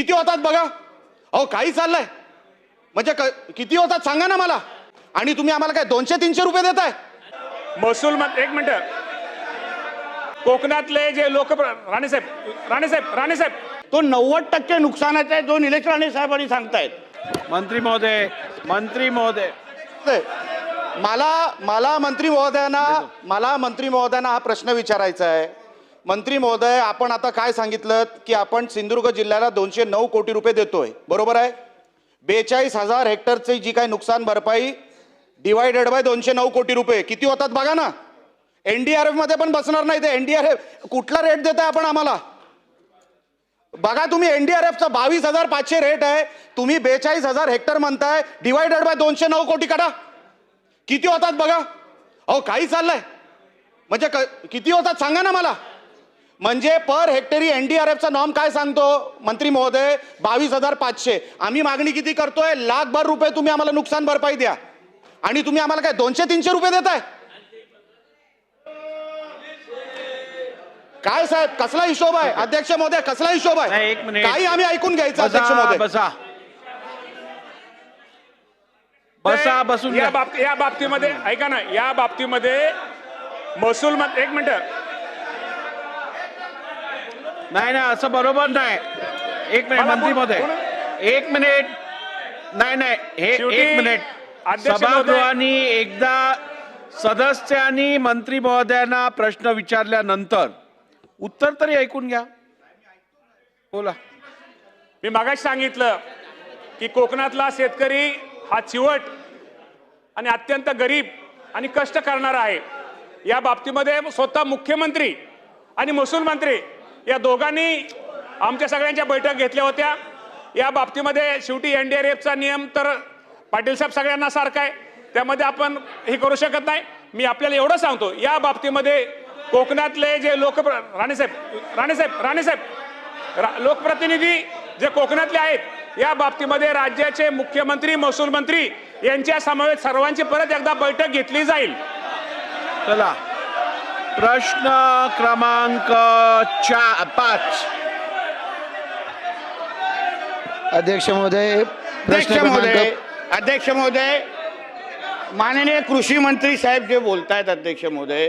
किती होतात बघा. अहो काही चाललंय म्हणजे किती होतात सांगा ना मला. आणि तुम्ही आम्हाला काय 200-300 रुपये देताय. महसूल एक मिनिट. कोकणातले जे लोक राणेसाहेब तो 90% नुकसानाचा आहे जो निलेश राणे साहेबांनी सांगतायत. मंत्री महोदय मला मंत्री महोदयांना हा प्रश्न विचारायचा आहे. मंत्री महोदय, आपण आता काय सांगितलं की आपण सिंधुदुर्ग जिल्ह्याला 209 कोटी रुपये देतोय, बरोबर आहे. 42,000 हेक्टरची जी काही नुकसान भरपाई डिवायडेड बाय 209 कोटी रुपये किती होतात बघा ना. एनडीआरएफ मध्ये पण बसणार नाही ते. एनडीआरएफ कुठला रेट देताय आपण आम्हाला बघा. तुम्ही एनडीआरएफचा 22,500 रेट आहे, तुम्ही 42,000 हेक्टर म्हणताय, डिवायडेड बाय 209 कोटी काढा किती होतात बघा. अहो काही चाललंय म्हणजे किती होतात सांगा ना मला. म्हणजे पर हेक्टरी एनडीआरएफचा नॉर्म काय सांगतो मंत्री महोदय, 22,500. आम्ही मागणी किती करतोय, लाखभर रुपये तुम्ही आम्हाला नुकसान भरपाई द्या. आणि तुम्ही आम्हाला काय 200-300 रुपये देताय. काय साहेब कसला हिशोब आहे अध्यक्ष महोदय, कसला हिशोब आहे. एक मिनिट. काही आम्ही ऐकून घ्यायचं अध्यक्ष महोदय. बसून या बाबतीमध्ये ऐका ना. या बाबतीमध्ये महसूल एक मिनिट. नाही असं बरोबर नाही. एक मिनिट मंत्री महोदय, एक मिनिट. नाही हे एक मिनिट. सभागृहाने एकदा सदस्यांनी मंत्री महोदयांना प्रश्न विचारल्यानंतर उत्तर तरी ऐकून घ्या. बोला. मी मागाशी सांगितलं की कोकणातला शेतकरी हा चिवट आणि अत्यंत गरीब आणि कष्ट करणारा आहे. या बाबतीमध्ये स्वतः मुख्यमंत्री आणि महसूल मंत्री या दोघांनी आमच्या सगळ्यांच्या बैठक घेतल्या होत्या. या बाबतीमध्ये शेवटी एनडीआरएफचा नियम तर पाटील साहेब सगळ्यांना सारखा आहे, त्यामध्ये आपण हे करू शकत नाही. मी आपल्याला एवढं सांगतो, या बाबतीमध्ये कोकणातले जे लोकप्रतिनिधी जे कोकणातले आहेत, या बाबतीमध्ये राज्याचे मुख्यमंत्री महसूल मंत्री यांच्या समवेत सर्वांची परत एकदा बैठक घेतली जाईल. चला, प्रश्न क्रमांक 5. अध्यक्ष महोदय, माननीय कृषी मंत्री साहेब जे बोलतायत अध्यक्ष महोदय,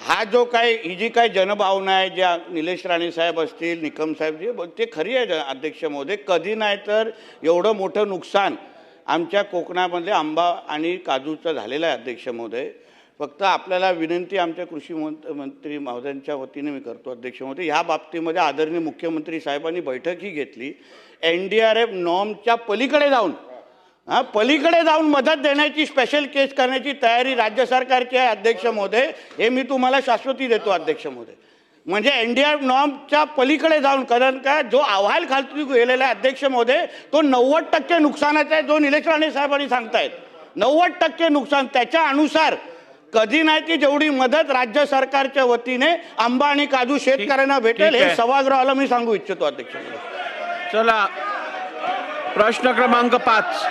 हा जो काय ही जी काय जनभावना आहे, ज्या निलेश राणे साहेब असतील, निकम साहेब जे ते खरी आहे अध्यक्ष महोदय. कधी नाही तर एवढं मोठं नुकसान आमच्या कोकणामध्ये आंबा आणि काजूचं झालेलं आहे अध्यक्ष महोदय. फक्त आपल्याला विनंती आमच्या कृषी मंत्री महोदयांच्या वतीने मी करतो अध्यक्ष महोदय, ह्या बाबतीमध्ये आदरणीय मुख्यमंत्री साहेबांनी बैठकही घेतली. एनडीआरएफ नॉर्मच्या पलीकडे जाऊन मदत देण्याची, स्पेशल केस करण्याची तयारी राज्य सरकारची आहे अध्यक्ष महोदय. हे मी तुम्हाला शाश्वती देतो अध्यक्ष महोदय. म्हणजे एनडीआरएफ नॉर्मच्या पलीकडे जाऊन, कारण का जो अहवाल खाली गेलेला आहे अध्यक्ष महोदय, तो 90% नुकसानाचा आहे जो निलेश राणे साहेबांनी सांगतायत. 90% नुकसान. त्याच्या अनुसार कधी नाही की जेवढी मदत राज्य सरकारच्या वतीने आंबा आणि काजू शेतकऱ्यांना भेटेल हे सभागृहाला मी सांगू इच्छितो अध्यक्ष महोदय. चला, प्रश्न क्रमांक 5.